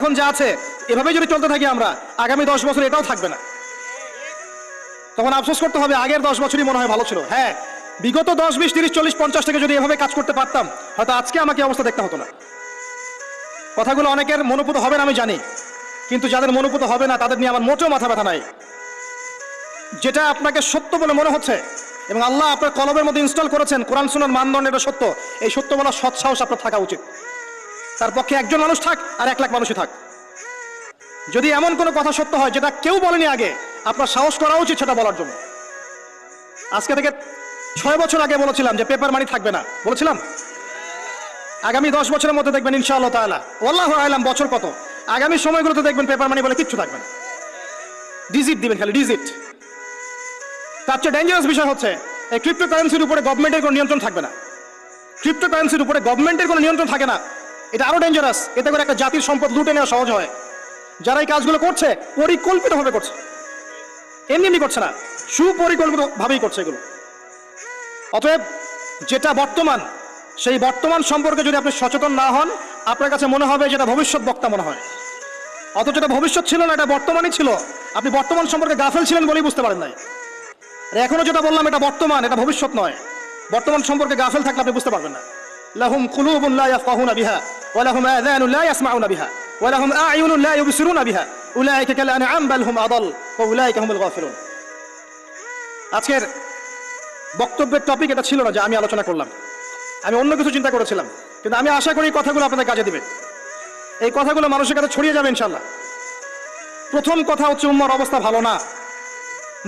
এখন যা আছে এভাবে যদি চলতে থাকি আমরা আগামী 10 বছর এটাও থাকবে না। তখন আফসোস করতে হবে আগের 10 বছরই মনে হয় ভালো ছিল। হ্যাঁ, বিগত 10, 20, 30, 40, 50 থেকে যদি এভাবে কাজ করতে পারতাম হয়তো আজকে আমাকে অবস্থা দেখতে হতো না। কথাগুলো অনেকের মনোপুত হবে না আমি জানি, কিন্তু যাদের মনোপুত হবে না তাদের নিয়ে আমার মোটেও মাথা ব্যথা নাই। যেটা আপনাকে সত্য বলে মনে হচ্ছে এবং আল্লাহ আপনার কলবের মধ্যে ইনস্টল করেছেন কোরআন সুন্নাহর মানদণ্ড, এটা সত্য। এই সত্য বলার সৎ সাহস আপনার থাকা উচিত। তার পক্ষে একজন মানুষ থাক আর 1 লাখ মানুষই থাক। যদি এমন কোনো কথা সত্য হয় যেটা কেউ বলেনি আগে, আপনার সাহস করা উচিত সেটা বলার জন্য। আজকে থেকে 6 বছর আগে বলেছিলাম যে পেপার মানি থাকবে না, বলেছিলাম। আগামী 10 বছরের মধ্যে দেখবেন ইনশাআল্লাহ তাআলা, আল্লাহু আ'লাম বছর কত, আগামী সময়গুলোতে দেখবেন পেপার মানি বলে কিচ্ছু থাকবে না। ডিজিট দিবেন, খালি ডিজিট। তার চেয়ে ডেঞ্জারাস বিষয় হচ্ছে এই ক্রিপ্টোকারেন্সির উপরে গভর্নমেন্টের কোনো নিয়ন্ত্রণ থাকবে না। ক্রিপ্টোকারেন্সির উপরে গভর্নমেন্টের কোনো নিয়ন্ত্রণ থাকে না, এটা আরো ডেঞ্জারাস। এতে করে একটা জাতির সম্পদ লুটে নেওয়া সহজ হয়। যারা এই কাজগুলো করছে পরিকল্পিতভাবে করছে, এমনি এমনি করছে না, সুপরিকল্পিতভাবেই করছে এগুলো। অতএব যেটা বর্তমান, সেই বর্তমান সম্পর্কে যদি আপনি সচেতন না হন, আপনার কাছে মনে হবে যেটা ভবিষ্যৎ বক্তা মনে হয়। অথচ এটা ভবিষ্যৎ ছিল না, এটা বর্তমানই ছিল। আপনি বর্তমান সম্পর্কে গাফেল ছিলেন বলেই বুঝতে পারেন নাই। আর এখনো যেটা বললাম এটা বর্তমান, এটা ভবিষ্যৎ নয়। বর্তমান সম্পর্কে গাফেল থাকলে আপনি বুঝতে পারবেন না। লাহুম কুলুবুন লা ইয়াফকাহুনা বিহা ওয়া লাহুম আযানুন লা ইয়াসমাউনা বিহা ওয়া লাহুম আ'য়ুনুন লা ইউবসিরুনা বিহা উলাইকা কাল আনআম বাল হুম আদাল ওয়া উলাইকা হুমুল গাফিলুন। আজকের বক্তব্যের টপিক এটা ছিল না যে আমি আলোচনা করলাম, আমি অন্য কিছু চিন্তা করেছিলাম, কিন্তু আমি আশা করি কথাগুলো আপনাদের কাজে দিবে। এই কথাগুলো মানুষের কাছে ছড়িয়ে যাবে ইনশাআল্লাহ। প্রথম কথা হচ্ছে উম্মার অবস্থা ভালো না।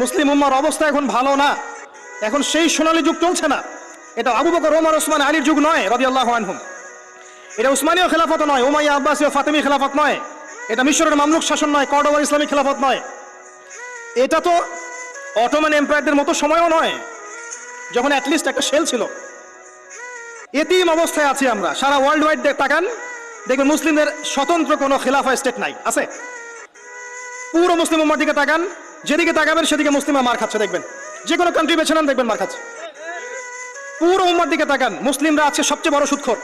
মুসলিম উম্মার অবস্থা এখন ভালো না। এখন সেই সোনালী যুগ চলছে না। এটা আবু বকর, ওমর, ওসমান, আলীর যুগ নয় রাদিয়াল্লাহু আনহুম। এটা উসমানীয় খেলাফত নয়, উমাইয়া, আব্বাসীয়, ফাতেমি খেলাফত নয়। এটা মিশরের মামলুক শাসন নয়, কর্ডোবার ইসলামী খেলাফত নয়। এটা তো অটোমান এম্পায়ারদের মতো সময়ও নয়, যখন অ্যাটলিস্ট একটা শেল ছিল। এতিম অবস্থায় আছি আমরা। সারা ওয়ার্ল্ড ওয়াইড তাকান, দেখবেন মুসলিমদের স্বতন্ত্র কোনো খেলাফা স্টেট নাই, আছে? পুরো মুসলিম উম্মার দিকে তাকান, যেদিকে তাকাবেন সেদিকে মুসলিমরা মার খাচ্ছে। দেখবেন যে কোনো কান্ট্রি বেছে নেন, দেখবেন মার খাচ্ছে। পুরো উম্মার দিকে তাকান, মুসলিমরা আছে সবচেয়ে বড় সুদখোর।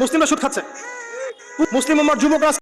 মুসলিমরা সুদ খাচ্ছে। মুসলিম উম্মার যুবকরা